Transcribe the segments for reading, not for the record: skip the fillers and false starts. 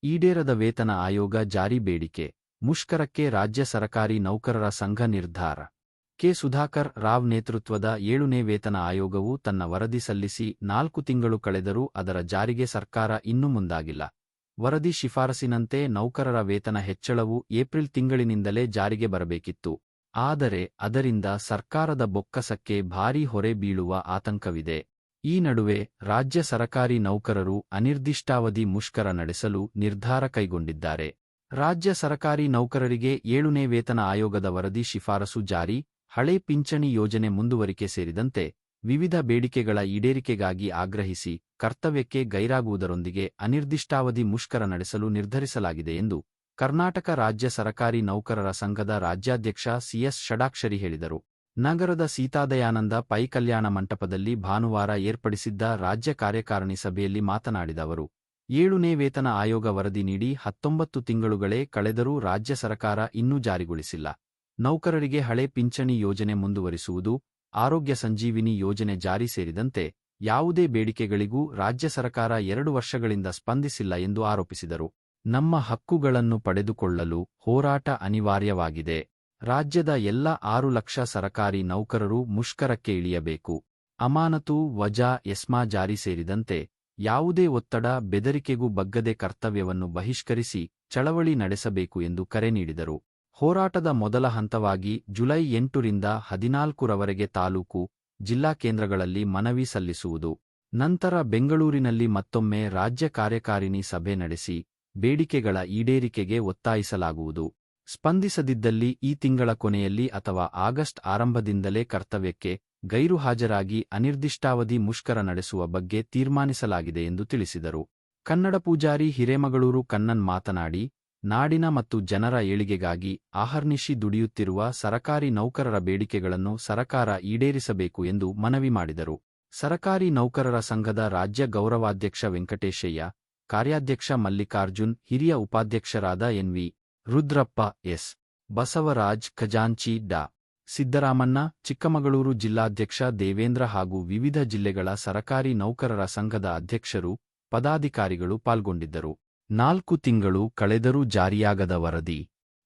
ಈಡೇರದ ವೇತನ ಆಯೋಗ ಜಾರಿ ಬೇಡಿಕೆ. ಮುಷ್ಕರಕ್ಕೆ ರಾಜ್ಯ ಸರಕಾರಿ ನೌಕರರ ಸಂಘ ನಿರ್ಧಾರ. ಕೆ. ಸುಧಾಕರ್ ರಾವ್ ನೇತೃತ್ವದ 7ನೇ ವೇತನ ಆಯೋಗವು ತನ್ನ ವರದಿ ಸಲ್ಲಿಸಿ 4 ತಿಂಗಳು ಕಳೆದರೂ ಅದರ ಜಾರಿಗೆ ಸರ್ಕಾರ ಇನ್ನೂ ಮುಂದಾಗಿಲ್ಲ. ವರದಿ ಶಿಫಾರಸಿನಂತೆ ನೌಕರರ ವೇತನ ಹೆಚ್ಚಳವು ಏಪ್ರಿಲ್ ತಿಂಗಳಿನಿಂದಲೇ ಜಾರಿಗೆ ಬರಬೇಕಿತ್ತು. ಆದರೆ ಅದರಿಂದ ಸರ್ಕಾರದ ಬೊಕ್ಕಸಕ್ಕೆ ಭಾರೀ ಹೊರೆ ಬೀಳುವ ಆತಂಕವಿದೆ. ಈ ನಡುವೆ ರಾಜ್ಯ ಸರಕಾರಿ ನೌಕರರು ಅನಿರ್ದಿಷ್ಟಾವಧಿ ಮುಷ್ಕರ ನಡೆಸಲು ನಿರ್ಧಾರ ಕೈಗೊಂಡಿದ್ದಾರೆ. ರಾಜ್ಯ ಸರಕಾರಿ ನೌಕರರಿಗೆ 7ನೇ ವೇತನ ಆಯೋಗದ ವರದಿ ಶಿಫಾರಸು ಜಾರಿ, ಹಳೆ ಪಿಂಚಣಿ ಯೋಜನೆ ಮುಂದುವರಿಕೆ ಸೇರಿದಂತೆ ವಿವಿಧ ಬೇಡಿಕೆಗಳ ಈಡೇರಿಕೆಗಾಗಿ ಆಗ್ರಹಿಸಿ ಕರ್ತವ್ಯಕ್ಕೆ ಗೈರಾಗುವುದರೊಂದಿಗೆ ಅನಿರ್ದಿಷ್ಟಾವಧಿ ಮುಷ್ಕರ ನಡೆಸಲು ನಿರ್ಧರಿಸಲಾಗಿದೆ ಎಂದು ಕರ್ನಾಟಕ ರಾಜ್ಯ ಸರಕಾರಿ ನೌಕರರ ಸಂಘದ ರಾಜ್ಯಾಧ್ಯಕ್ಷ ಸಿಎಸ್ ಷಡಾಕ್ಷರಿ ಹೇಳಿದರು. ನಗರದ ಸೀತಾದಯಾನಂದ ಪೈ ಕಲ್ಯಾಣ ಮಂಟಪದಲ್ಲಿ ಭಾನುವಾರ ಏರ್ಪಡಿಸಿದ್ದ ರಾಜ್ಯ ಕಾರ್ಯಕಾರಿಣಿ ಸಭೆಯಲ್ಲಿ ಮಾತನಾಡಿದ ಅವರು, 7ನೇ ವೇತನ ಆಯೋಗ ವರದಿ ನೀಡಿ 19 ತಿಂಗಳುಗಳೇ ಕಳೆದರೂ ರಾಜ್ಯ ಸರಕಾರ ಇನ್ನೂ ಜಾರಿಗೊಳಿಸಿಲ್ಲ. ನೌಕರರಿಗೆ ಹಳೆ ಪಿಂಚಣಿ ಯೋಜನೆ ಮುಂದುವರಿಸುವುದು, ಆರೋಗ್ಯ ಸಂಜೀವಿನಿ ಯೋಜನೆ ಜಾರಿ ಸೇರಿದಂತೆ ಯಾವುದೇ ಬೇಡಿಕೆಗಳಿಗೂ ರಾಜ್ಯ ಸರಕಾರ 2 ವರ್ಷಗಳಿಂದ ಸ್ಪಂದಿಸಿಲ್ಲ ಎಂದು ಆರೋಪಿಸಿದರು. ನಮ್ಮ ಹಕ್ಕುಗಳನ್ನು ಪಡೆದುಕೊಳ್ಳಲು ಹೋರಾಟ ಅನಿವಾರ್ಯವಾಗಿದೆ. ರಾಜ್ಯದ ಎಲ್ಲ 6 ಲಕ್ಷ ಸರಕಾರಿ ನೌಕರರು ಮುಷ್ಕರಕ್ಕೆ ಇಳಿಯಬೇಕು. ಅಮಾನತು, ವಜಾ, ಎಸ್ಮಾ ಜಾರಿ ಸೇರಿದಂತೆ ಯಾವುದೇ ಒತ್ತಡ, ಬೆದರಿಕೆಗೂ ಬಗ್ಗದೆ ಕರ್ತವ್ಯವನ್ನು ಬಹಿಷ್ಕರಿಸಿ ಚಳವಳಿ ನಡೆಸಬೇಕು ಎಂದು ಕರೆ ನೀಡಿದರು. ಹೋರಾಟದ ಮೊದಲ ಹಂತವಾಗಿ ಜುಲೈ 8ರಿಂದ 14ರವರೆಗೆ ತಾಲೂಕು, ಜಿಲ್ಲಾ ಕೇಂದ್ರಗಳಲ್ಲಿ ಮನವಿ ಸಲ್ಲಿಸುವುದು. ನಂತರ ಬೆಂಗಳೂರಿನಲ್ಲಿ ಮತ್ತೊಮ್ಮೆ ರಾಜ್ಯ ಕಾರ್ಯಕಾರಿಣಿ ಸಭೆ ನಡೆಸಿ ಬೇಡಿಕೆಗಳ ಈಡೇರಿಕೆಗೆ ಒತ್ತಾಯಿಸಲಾಗುವುದು. ಸ್ಪಂದಿಸದಿದ್ದಲ್ಲಿ ಈ ತಿಂಗಳ ಕೊನೆಯಲ್ಲಿ ಅಥವಾ ಆಗಸ್ಟ್ ಆರಂಭದಿಂದಲೇ ಕರ್ತವ್ಯಕ್ಕೆ ಗೈರು ಹಾಜರಾಗಿ ಅನಿರ್ದಿಷ್ಟಾವಧಿ ಮುಷ್ಕರ ನಡೆಸುವ ಬಗ್ಗೆ ತೀರ್ಮಾನಿಸಲಾಗಿದೆ ಎಂದು ತಿಳಿಸಿದರು. ಕನ್ನಡ ಪೂಜಾರಿ ಹಿರೇಮಗಳೂರು ಕಣ್ಣನ್ ಮಾತನಾಡಿ, ನಾಡಿನ ಮತ್ತು ಜನರ ಏಳಿಗೆಗಾಗಿ ಆಹರ್ನಿಶಿ ದುಡಿಯುತ್ತಿರುವ ಸರಕಾರಿ ನೌಕರರ ಬೇಡಿಕೆಗಳನ್ನು ಸರಕಾರ ಈಡೇರಿಸಬೇಕು ಎಂದು ಮನವಿ ಮಾಡಿದರು. ಸರಕಾರಿ ನೌಕರರ ಸಂಘದ ರಾಜ್ಯ ಗೌರವಾಧ್ಯಕ್ಷ ವೆಂಕಟೇಶಯ್ಯ, ಕಾರ್ಯಾಧ್ಯಕ್ಷ ಮಲ್ಲಿಕಾರ್ಜುನ್, ಹಿರಿಯ ಉಪಾಧ್ಯಕ್ಷರಾದ ಎನ್.ವಿ. ರುದ್ರಪ್ಪ, ಎಸ್. ಬಸವರಾಜ್, ಖಜಾಂಚಿ ಡಾ. ಸಿದ್ದರಾಮಣ್ಣ, ಚಿಕ್ಕಮಗಳೂರು ಜಿಲ್ಲಾಧ್ಯಕ್ಷ ದೇವೇಂದ್ರ ಹಾಗೂ ವಿವಿಧ ಜಿಲ್ಲೆಗಳ ಸರಕಾರಿ ನೌಕರರ ಸಂಘದ ಅಧ್ಯಕ್ಷರು, ಪದಾಧಿಕಾರಿಗಳು ಪಾಲ್ಗೊಂಡಿದ್ದರು. 4 ತಿಂಗಳು ಕಳೆದರೂ ಜಾರಿಯಾಗದ ವರದಿ.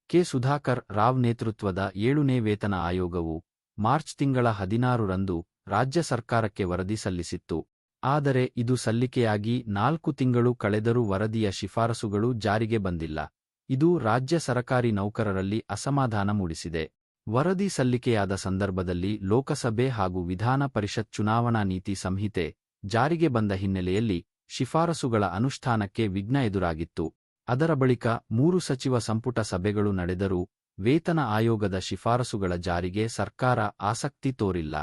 ಕೆ. ಸುಧಾಕರ್ ರಾವ್ ನೇತೃತ್ವದ 7ನೇ ವೇತನ ಆಯೋಗವು ಮಾರ್ಚ್ ತಿಂಗಳ 16ರಂದು ರಾಜ್ಯ ಸರ್ಕಾರಕ್ಕೆ ವರದಿ ಸಲ್ಲಿಸಿತ್ತು. ಆದರೆ ಇದು ಸಲ್ಲಿಕೆಯಾಗಿ 4 ತಿಂಗಳು ಕಳೆದರೂ ವರದಿಯ ಶಿಫಾರಸುಗಳು ಜಾರಿಗೆ ಬಂದಿಲ್ಲ. ಇದು ರಾಜ್ಯ ಸರಕಾರಿ ನೌಕರರಲ್ಲಿ ಅಸಮಾಧಾನ ಮೂಡಿಸಿದೆ. ವರದಿ ಸಲ್ಲಿಕೆಯಾದ ಸಂದರ್ಭದಲ್ಲಿ ಲೋಕಸಭೆ ಹಾಗೂ ವಿಧಾನ ಪರಿಷತ್ ಚುನಾವಣಾ ನೀತಿ ಸಂಹಿತೆ ಜಾರಿಗೆ ಬಂದ ಹಿನ್ನೆಲೆಯಲ್ಲಿ ಶಿಫಾರಸುಗಳ ಅನುಷ್ಠಾನಕ್ಕೆ ವಿಘ್ನ ಎದುರಾಗಿತ್ತು. ಅದರ ಬಳಿಕ 3 ಸಚಿವ ಸಂಪುಟ ಸಭೆಗಳು ನಡೆದರೂ ವೇತನ ಆಯೋಗದ ಶಿಫಾರಸುಗಳ ಜಾರಿಗೆ ಸರ್ಕಾರ ಆಸಕ್ತಿ ತೋರಿಲ್ಲ.